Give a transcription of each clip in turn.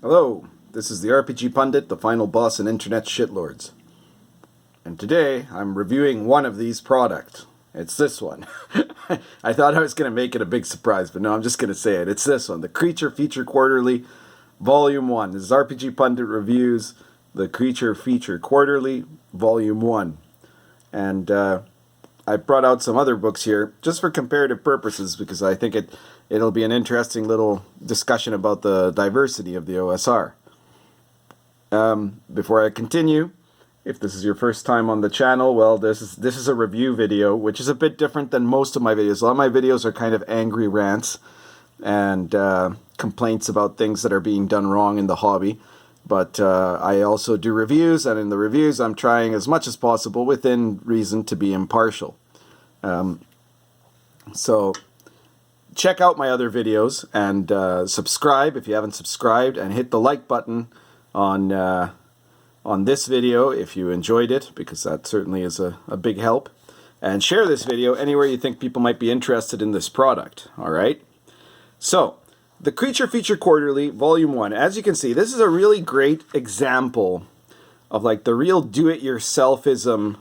Hello, this is the RPG Pundit, the final boss in Internet Shitlords. And today, I'm reviewing one of these products. It's this one. I thought I was going to make it a big surprise, but no, I'm just going to say it. It's this one, the Creature Feature Quarterly, Volume 1. This is RPG Pundit Reviews, the Creature Feature Quarterly, Volume 1. And I brought out some other books here, just for comparative purposes, because I think it'll be an interesting little discussion about the diversity of the OSR. Before I continue, if this is your first time on the channel, well, this is a review video, which is a bit different than most of my videos. A lot of my videos are kind of angry rants and complaints about things that are being done wrong in the hobby. But I also do reviews, and in the reviews I'm trying as much as possible within reason to be impartial. So check out my other videos and subscribe if you haven't subscribed, and hit the like button on this video if you enjoyed it, because that certainly is a big help. And share this video anywhere you think people might be interested in this product. Alright? So, the Creature Feature Quarterly, Volume 1. As you can see, this is a really great example of like the real do-it-yourselfism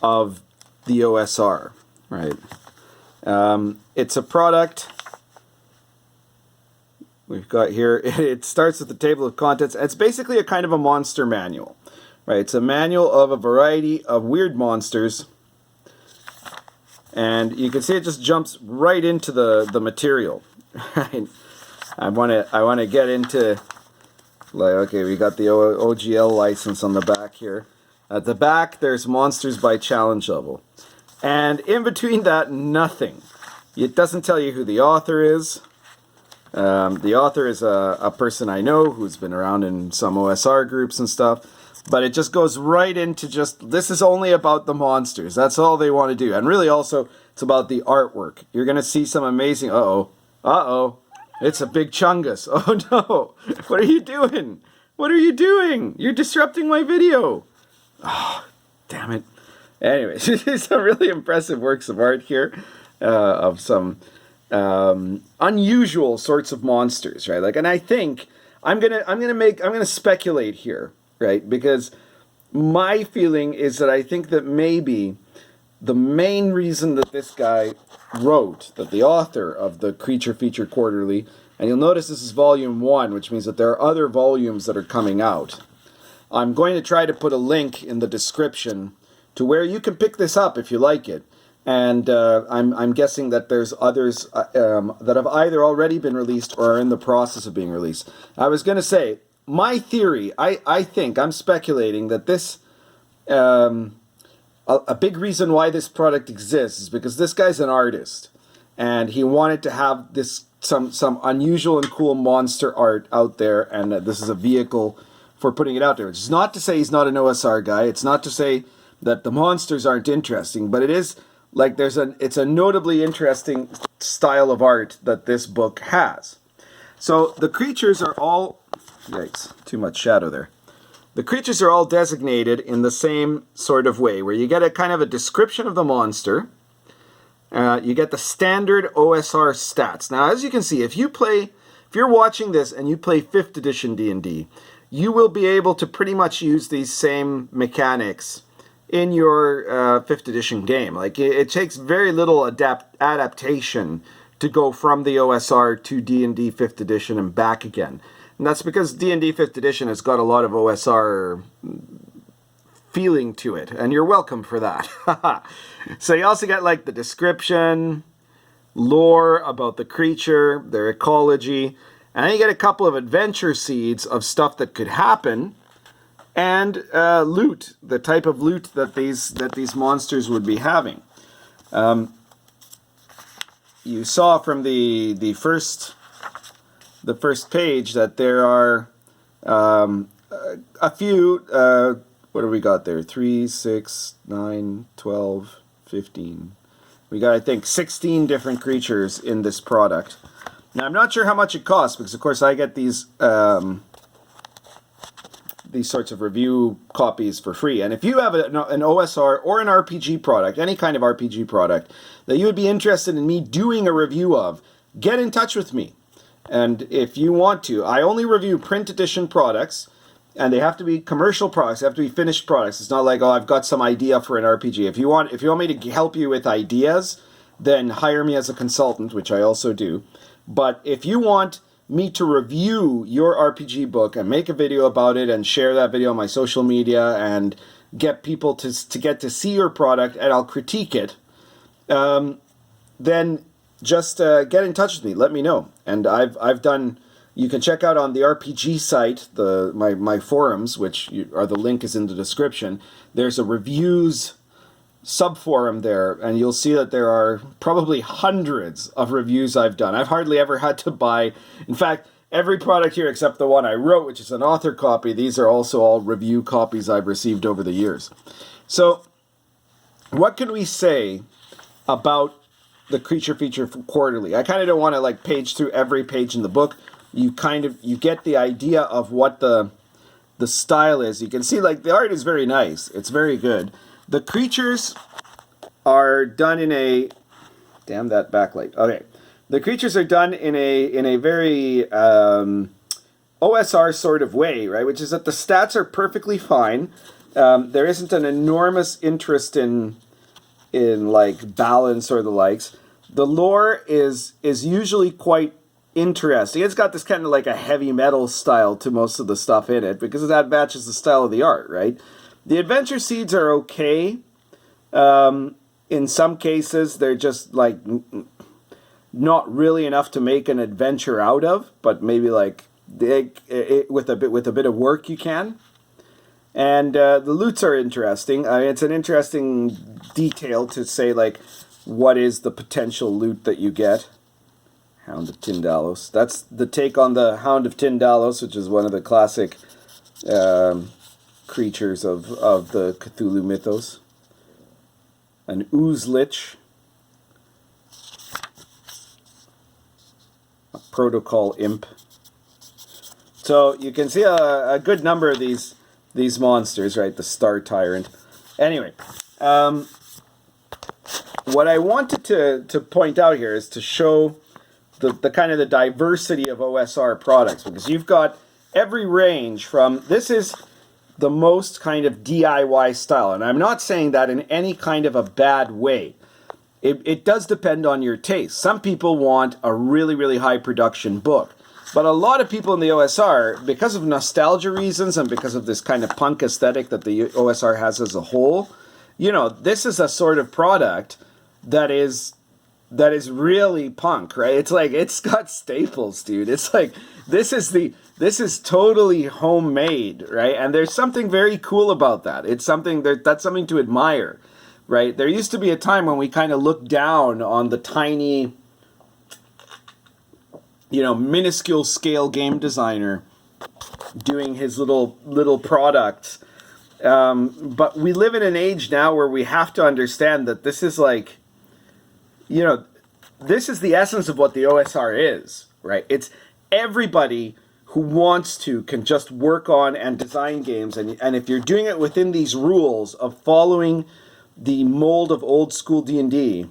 of the OSR. Right? It's a product we've got here. It starts with the table of contents. It's basically a kind of a monster manual. Right? It's a manual of a variety of weird monsters. And you can see it just jumps right into the material. Right? I want to get into, like, okay, we got the OGL license on the back here. At the back, there's monsters by challenge level. And in between that, nothing. It doesn't tell you who the author is. The author is a person I know who's been around in some OSR groups and stuff. But it just goes right into just, this is only about the monsters. That's all they want to do. And really also, it's about the artwork. You're going to see some amazing, uh-oh, it's a big chungus. Oh no, what are you doing? What are you doing? You're disrupting my video. Oh, damn it. Anyways, these are really impressive works of art here of some unusual sorts of monsters, right? Like, and I think I'm gonna speculate here, right? Because my feeling is that I think that maybe the main reason that this guy wrote, that the author of the Creature Feature Quarterly, and you'll notice this is Volume 1, which means that there are other volumes that are coming out. I'm going to try to put a link in the description to where you can pick this up if you like it. And I'm guessing that there's others that have either already been released or are in the process of being released. I was going to say, my theory, I think, I'm speculating that this, a big reason why this product exists is because this guy's an artist. And he wanted to have this some unusual and cool monster art out there, and this is a vehicle for putting it out there. It's not to say he's not an OSR guy. It's not to say that the monsters aren't interesting, but it is like it's a notably interesting style of art that this book has. So the creatures are all, yikes, too much shadow there. The creatures are all designated in the same sort of way, where you get a kind of a description of the monster. You get the standard OSR stats. Now, as you can see, if you're watching this and you play 5th edition D&D, you will be able to pretty much use these same mechanics in your 5th edition game. Like, it takes very little adaptation to go from the OSR to D&D 5th edition and back again. And that's because D&D 5th edition has got a lot of OSR feeling to it, and you're welcome for that. So you also get like the description, lore about the creature, their ecology, and then you get a couple of adventure seeds of stuff that could happen, and loot, the type of loot that these monsters would be having. You saw from the first page that there are a few. What do we got there? 3, 6, 9, 12, 15. We got, I think, 16 different creatures in this product. Now, I'm not sure how much it costs, because, of course, I get these sorts of review copies for free. And if you have an OSR or an RPG product, any kind of RPG product, that you would be interested in me doing a review of, get in touch with me. And if you want to, I only review print edition products, and they have to be commercial products. They have to be finished products. It's not like, oh, I've got some idea for an RPG. If you want me to help you with ideas, then hire me as a consultant, which I also do. But if you want me to review your RPG book and make a video about it and share that video on my social media and get people to get to see your product and I'll critique it, then just get in touch with me. Let me know. And I've done. You can check out on the RPG site my forums, which the link is in the description. There's a reviews subforum there, and you'll see that there are probably hundreds of reviews I've done. I've hardly ever had to buy. In fact, every product here except the one I wrote, which is an author copy, these are also all review copies I've received over the years. So, what can we say about the Creature Feature Quarterly? I kind of don't want to like page through every page in the book. You get the idea of what the style is. You can see like the art is very nice. It's very good. The creatures are done in a damn that backlight. Okay. The creatures are done in a very OSR sort of way, right? Which is that the stats are perfectly fine. There isn't an enormous interest in like balance or the likes. The lore is usually quite interesting. It's got this kind of like a heavy metal style to most of the stuff in it because that matches the style of the art, right? The adventure seeds are okay. In some cases, they're just like not really enough to make an adventure out of, but maybe like with a bit of work you can. And the loots are interesting. I mean, it's an interesting detail to say like what is the potential loot that you get. Hound of Tyndalos. That's the take on the Hound of Tyndalos, which is one of the classic creatures of the Cthulhu mythos. An ooze lich. A protocol imp. So you can see a good number of these monsters, right? The Star Tyrant. Anyway, what I wanted to point out here is to show the kind of the diversity of OSR products, because you've got every range from, this is the most kind of DIY style, and I'm not saying that in any kind of a bad way. It does depend on your taste. Some people want a really, really high production book, but a lot of people in the OSR, because of nostalgia reasons and because of this kind of punk aesthetic that the OSR has as a whole, you know, this is a sort of product that is really punk, right? It's like, it's got staples, dude. It's like, this is totally homemade, right? And there's something very cool about that. It's something that's something to admire, right? There used to be a time when we kind of looked down on the tiny, you know, minuscule scale game designer doing his little products. But we live in an age now where we have to understand that this is like, you know, this is the essence of what the OSR is, right? It's everybody who wants to can just work on and design games. And if you're doing it within these rules of following the mold of old school D&D,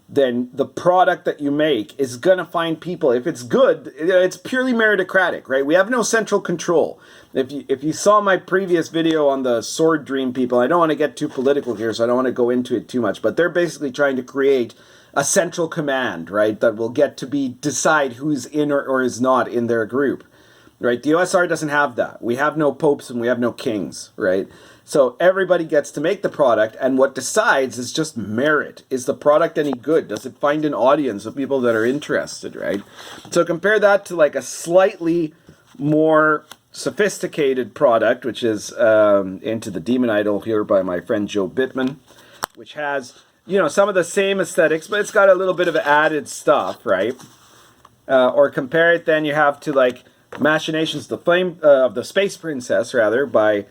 then the product that you make is going to find people. If it's good, it's purely meritocratic, right? We have no central control. If you saw my previous video on the Sword Dream people, I don't want to get too political here, so I don't want to go into it too much, but they're basically trying to create a central command, right, that will get to decide who's in or is not in their group, right? The OSR doesn't have that. We have no popes and we have no kings, right? So everybody gets to make the product, and what decides is just merit. Is the product any good? Does it find an audience of people that are interested, right? So compare that to like a slightly more sophisticated product, which is Into the Demon Idol here by my friend Joe Bittman, which has, you know, some of the same aesthetics, but it's got a little bit of added stuff, right? Or compare it, then you have to like Machinations of the Space Princess, rather, by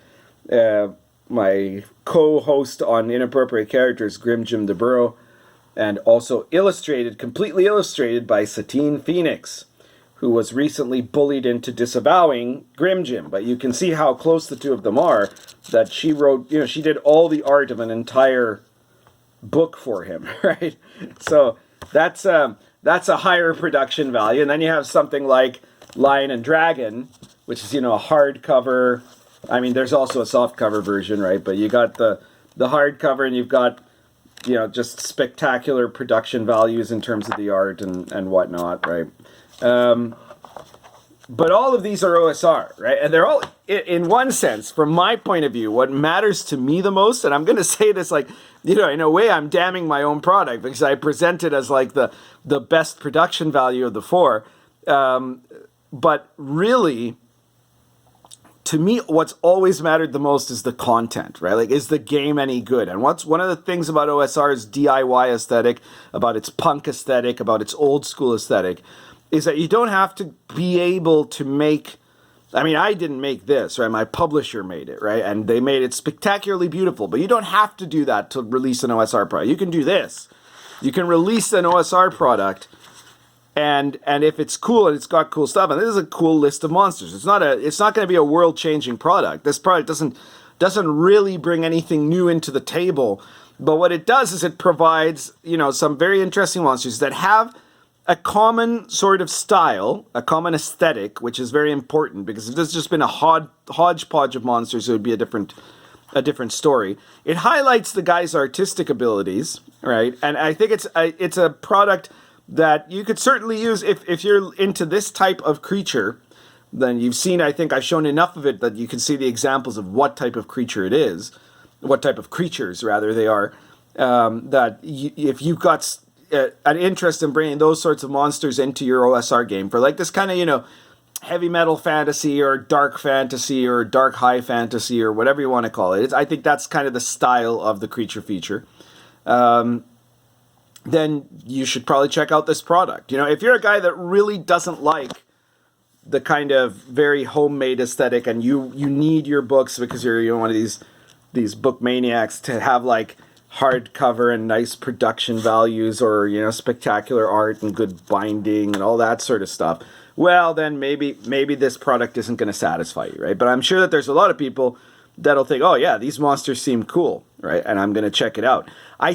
my co-host on Inappropriate Characters, Grim Jim DeBurrow, and also completely illustrated by Satine Phoenix, who was recently bullied into disavowing Grim Jim. But you can see how close the two of them are, that she wrote, you know, she did all the art of an entire book for him, right? So that's that's a higher production value. And then you have something like Lion and Dragon, which is, a hardcover. I mean, there's also a softcover version, right? But you got the hardcover, and you've got, just spectacular production values in terms of the art and whatnot, right? But all of these are OSR, right? And they're all, in one sense, from my point of view, what matters to me the most, and I'm going to say this like, in a way I'm damning my own product because I present it as like the best production value of the four. But really, to me, what's always mattered the most is the content, right? Like, is the game any good? And what's one of the things about OSR's DIY aesthetic, about its punk aesthetic, about its old school aesthetic, is that you don't have to be able to make, I mean, I didn't make this, right? My publisher made it, right? And they made it spectacularly beautiful, but you don't have to do that to release an OSR product. You can do this. You can release an OSR product, and if it's cool and it's got cool stuff, and this is a cool list of monsters. It's not going to be a world-changing product. This product doesn't really bring anything new into the table, but what it does is it provides, some very interesting monsters that have a common sort of style, a common aesthetic, which is very important, because if there's just been a hodgepodge of monsters, it would be a different story. It highlights the guy's artistic abilities, right? And I think it's a product that you could certainly use if you're into this type of creature. Then you've seen, I think I've shown enough of it that you can see the examples of what type of creature it is, what type of creatures rather they are. If you've got an interest in bringing those sorts of monsters into your OSR game for like this kind of, heavy metal fantasy or dark fantasy or dark high fantasy or whatever you want to call it. I think that's kind of the style of the creature feature. Then you should probably check out this product. If you're a guy that really doesn't like the kind of very homemade aesthetic and you need your books because you're one of these book maniacs to have like hardcover and nice production values or spectacular art and good binding and all that sort of stuff, well then maybe this product isn't going to satisfy you, right? But I'm sure that there's a lot of people that'll think, oh yeah, these monsters seem cool, right? And I'm going to check it out. I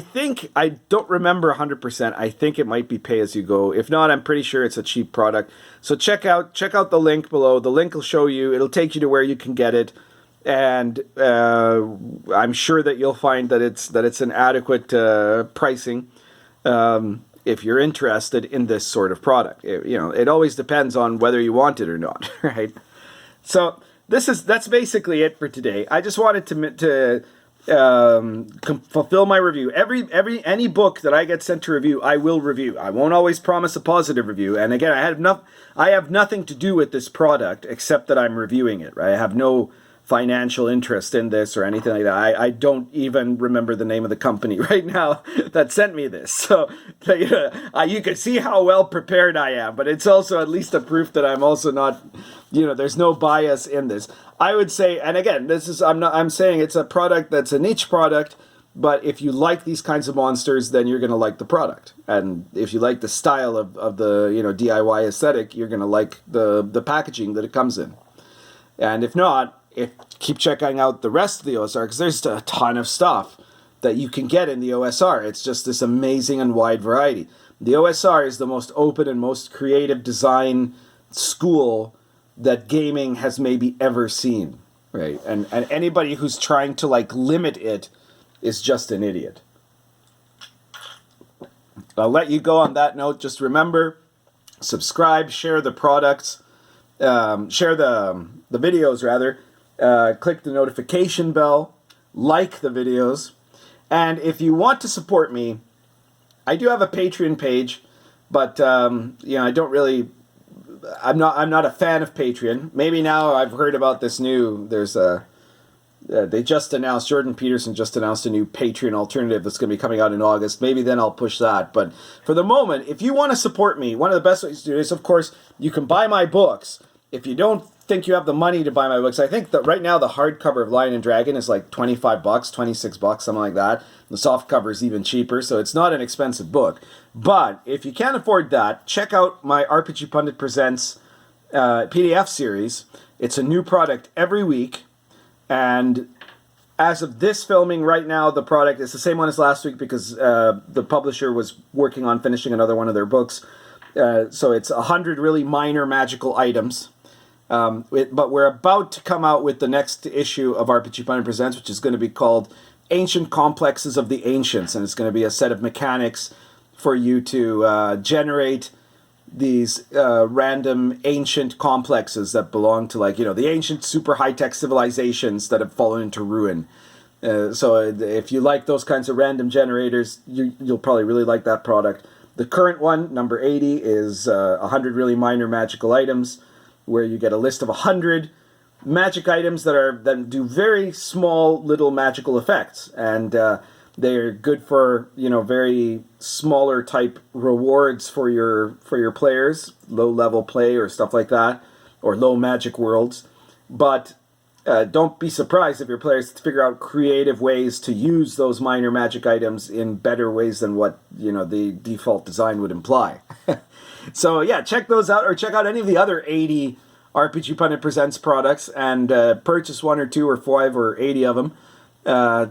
don't remember 100%. I think it might be pay as you go. If not, I'm pretty sure it's a cheap product. So check out the link below. The link will show you. It'll take you to where you can get it. And I'm sure that you'll find that it's an adequate pricing if you're interested in this sort of product. It always depends on whether you want it or not, right? So that's basically it for today. I just wanted to fulfill my review. Any book that I get sent to review, I will review. I won't always promise a positive review. And again, I have nothing to do with this product except that I'm reviewing it, right? I have no financial interest in this or anything like that. I don't even remember the name of the company right now that sent me this. So you can see how well prepared I am, but it's also at least a proof that I'm also not, there's no bias in this. I would say, and again, I'm saying it's a product that's a niche product, but if you like these kinds of monsters, then you're going to like the product. And if you like the style of the, DIY aesthetic, you're going to like the packaging that it comes in. And if not, keep checking out the rest of the OSR, because there's a ton of stuff that you can get in the OSR. It's just this amazing and wide variety. The OSR is the most open and most creative design school that gaming has maybe ever seen, right? And anybody who's trying to limit it is just an idiot. I'll let you go on that note. Just remember, subscribe, share the products, share the videos rather. Click the notification bell, like the videos, and if you want to support me, I do have a Patreon page, but I don't really. I'm not a fan of Patreon. Maybe now I've heard about this new. They just announced, Jordan Peterson just announced a new Patreon alternative that's going to be coming out in August. Maybe then I'll push that. But for the moment, if you want to support me, one of the best ways to do it is, of course, you can buy my books. If you don't think you have the money to buy my books, I think that right now the hardcover of Lion and Dragon is like $25, $26, something like that. The soft cover is even cheaper, so it's not an expensive book. But if you can't afford that, check out my RPG Pundit Presents PDF series. It's a new product every week, and as of this filming right now, the product is the same one as last week because the publisher was working on finishing another one of their books. So it's 100 really minor magical items. But we're about to come out with the next issue of RPG Pundit Presents, which is going to be called Ancient Complexes of the Ancients. And it's going to be a set of mechanics for you to generate these random ancient complexes that belong to, like, the ancient super high-tech civilizations that have fallen into ruin. So if you like those kinds of random generators, you'll probably really like that product. The current one, number 80, is 100 really minor magical items, where you get a list of 100 magic items that do very small little magical effects, and they're good for very smaller type rewards for your players, low level play or stuff like that, or low magic worlds. But don't be surprised if your players figure out creative ways to use those minor magic items in better ways than what the default design would imply. So yeah, check those out, or check out any of the other 80 RPG Pundit Presents products, and purchase 1 or 2 or 5 or 80 of them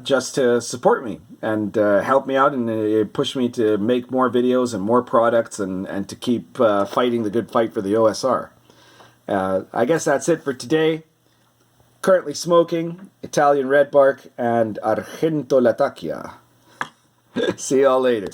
just to support me and help me out and push me to make more videos and more products and to keep fighting the good fight for the OSR. I guess that's it for today. Currently smoking Italian Red Bark and Argento Latacchia. See y'all later.